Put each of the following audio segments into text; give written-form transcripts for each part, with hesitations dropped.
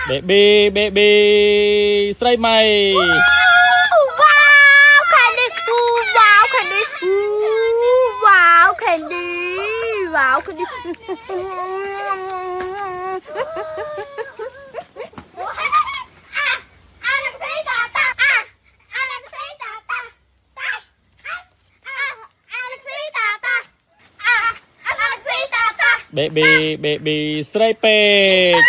baby baby ស្រីម៉ៃ wow candy wow candy wow candy wow candy baby baby ស្រីពេក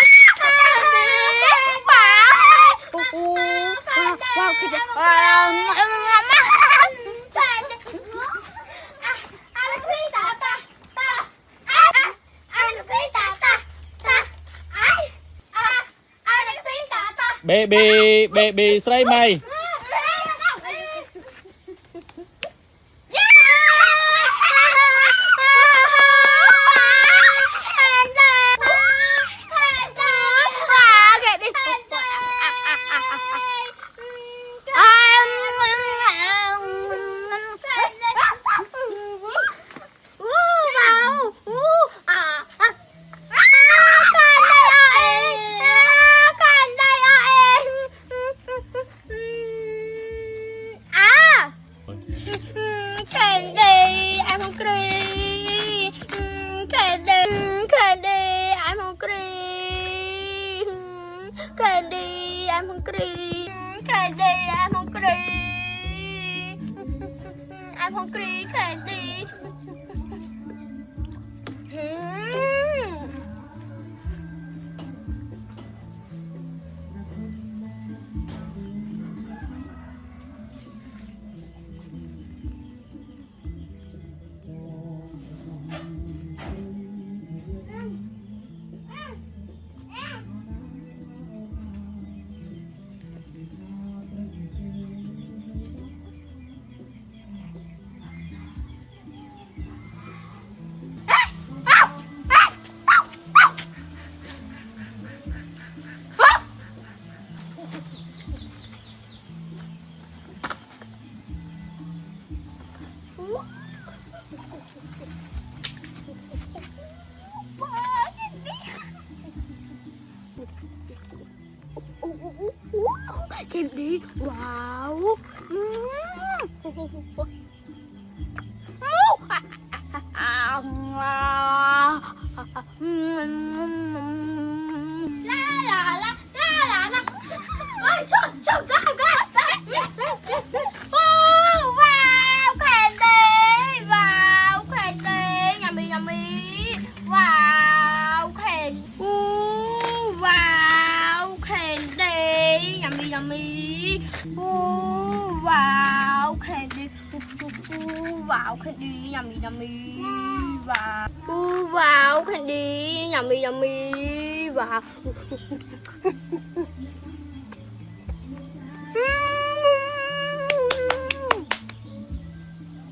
baby baby ស្រីម៉ៃ Candy, I'm hungry. Candy, I'm hungry. I'm hungry, Candy. Candy, wow. Yummy. Ooh, wow, candy. Ooh, wow, candy. Yummy, yummy. Wow. Ooh, wow, candy. Yummy, yummy. Wow.